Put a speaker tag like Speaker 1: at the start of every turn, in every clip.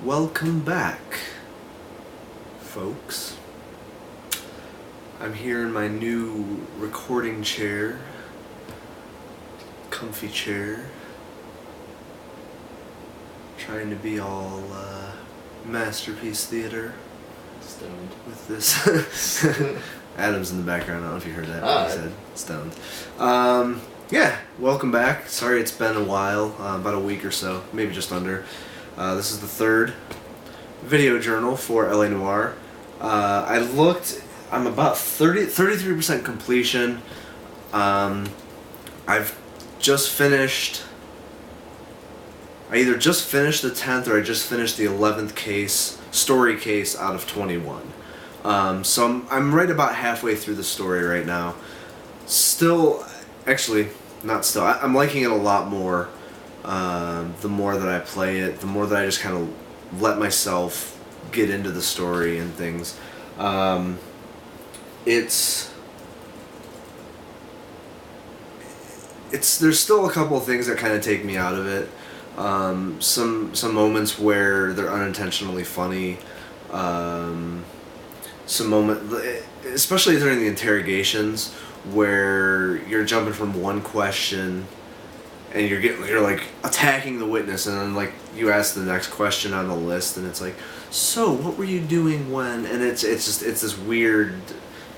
Speaker 1: Welcome back, folks. I'm here in my new recording chair, comfy chair, trying to be all Masterpiece Theater
Speaker 2: Stoned.
Speaker 1: with this. Adam's in the background, I don't know if you heard that, but he said stoned. Yeah, welcome back. Sorry it's been a while, about a week or so, maybe just under. This is the third video journal for LA Noire. I looked, I'm about 33% completion. I've just finished, I either just finished the 10th or I just finished the 11th story case out of 21. So I'm right about halfway through the story right now. Still, actually, not still, I'm liking it a lot more. The more that I play it, the more that I just kind of let myself get into the story and things. There's still a couple of things that kind of take me out of it. Some moments where they're unintentionally funny. Some moment, especially during the interrogations, where you're jumping from one question and you're like attacking the witness, and then like you ask the next question on the list, and it's like, so what were you doing when? And it's this weird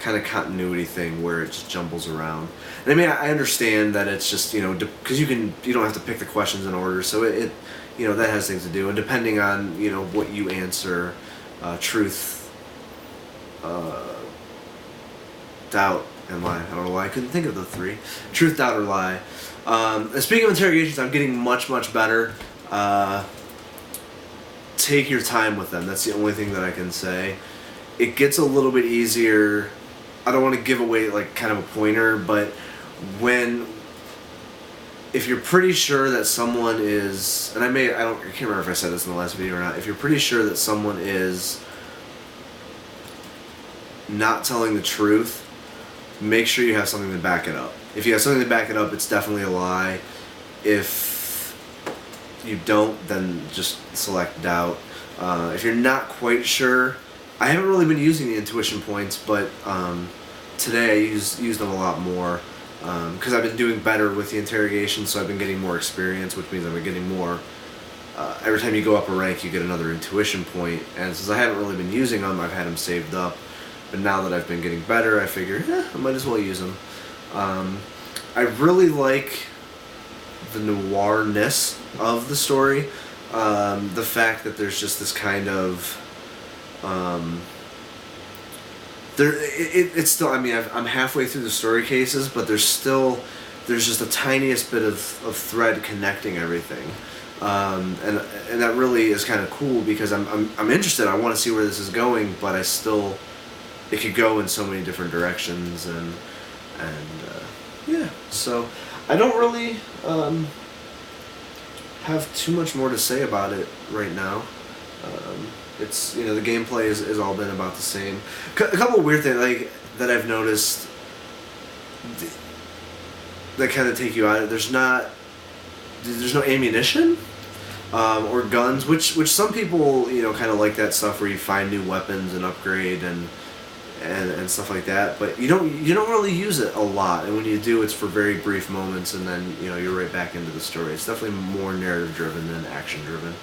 Speaker 1: kind of continuity thing where it just jumbles around. And I mean, I understand that it's just, because you don't have to pick the questions in order, so it that has things to do, and depending on what you answer, truth, doubt, and lie. I don't know why I couldn't think of the three. Truth, doubt, or lie. And speaking of interrogations, I'm getting much better. Take your time with them. That's the only thing that I can say. It gets a little bit easier. I don't want to give away like kind of a pointer, but if you're pretty sure that someone is, and I can't remember if I said this in the last video or not, if you're pretty sure that someone is not telling the truth, make sure you have something to back it up. If you have something to back it up, it's definitely a lie. If you don't, then just select doubt. If you're not quite sure, I haven't really been using the intuition points, but today I use them a lot more because I've been doing better with the interrogation, so I've been getting more experience, which means I've been getting more. Every time you go up a rank, you get another intuition point, and since I haven't really been using them, I've had them saved up. But now that I've been getting better, I figure, I might as well use them. I really like the noir-ness of the story. The fact that there's just this kind of... it's still, I mean, I'm halfway through the story cases, but there's just the tiniest bit of thread connecting everything. And that really is kind of cool because I'm interested. I want to see where this is going, but it could go in so many different directions, and yeah. So I don't really have too much more to say about it right now. It's the gameplay is all been about the same. A couple of weird things like that I've noticed that kind of take you out. There's no ammunition or guns, which some people kind of like that stuff where you find new weapons and upgrade and stuff like that, but you don't really use it a lot, and when you do, it's for very brief moments, and then you're right back into the story. It's definitely more narrative driven than action driven.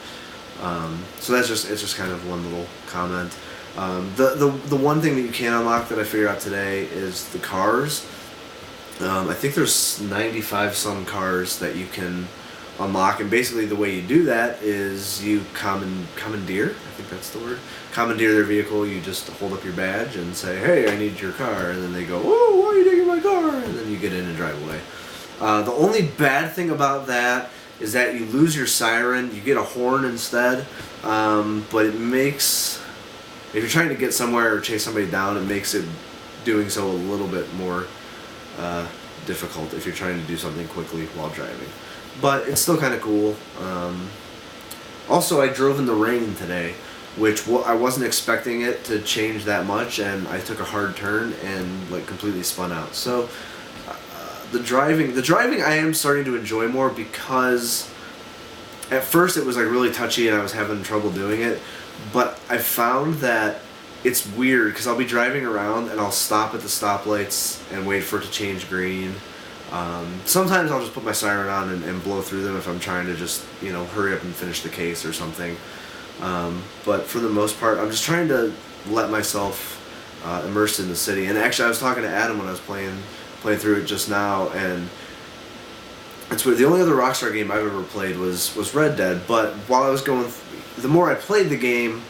Speaker 1: So it's just kind of one little comment. The one thing that you can unlock that I figured out today is the cars. I think there's 95 some cars that you can unlock, and basically the way you do that is you commandeer, I think that's the word, commandeer their vehicle. You just hold up your badge and say, hey, I need your car, and then they go, oh, why are you taking my car? And then you get in and drive away. The only bad thing about that is that you lose your siren. You get a horn instead, but it makes, if you're trying to get somewhere or chase somebody down, it makes it doing so a little bit more difficult if you're trying to do something quickly while driving. But it's still kind of cool. Also, I drove in the rain today, which I wasn't expecting it to change that much, and I took a hard turn and like completely spun out. So the driving I am starting to enjoy more because at first it was like really touchy and I was having trouble doing it, but I found that it's weird because I'll be driving around and I'll stop at the stoplights and wait for it to change green. Sometimes I'll just put my siren on and blow through them if I'm trying to just, you know, hurry up and finish the case or something. But for the most part, I'm just trying to let myself immerse in the city. And actually, I was talking to Adam when I was playing through it just now, and it's weird. The only other Rockstar game I've ever played was Red Dead. But while I was going, the more I played the game,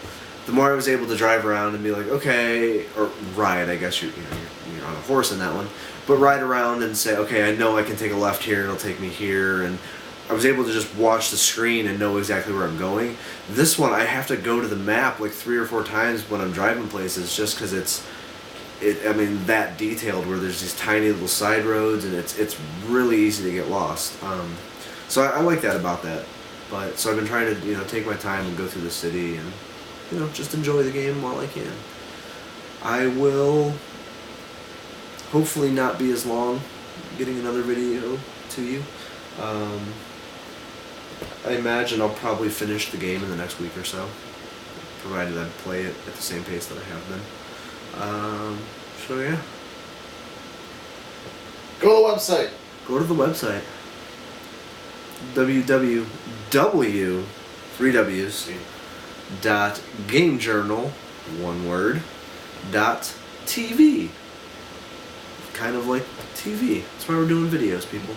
Speaker 1: the more I was able to drive around and be like, okay, or ride. I guess you're on a horse in that one, but ride around and say, okay, I know I can take a left here and it'll take me here, and I was able to just watch the screen and know exactly where I'm going. This one, I have to go to the map like 3 or 4 times when I'm driving places, just because I mean, that detailed, where there's these tiny little side roads and it's really easy to get lost. So I like that about that. But so I've been trying to, you know, take my time and go through the city and, you know, just enjoy the game while I can. I will hopefully not be as long getting another video to you. I imagine I'll probably finish the game in the next week or so, provided I play it at the same pace that I have been. So yeah.
Speaker 2: Go to the website.
Speaker 1: Go to the website. www, 3 W's, .gamejournal, one word, .tv. Kind of like TV. That's why we're doing videos, people.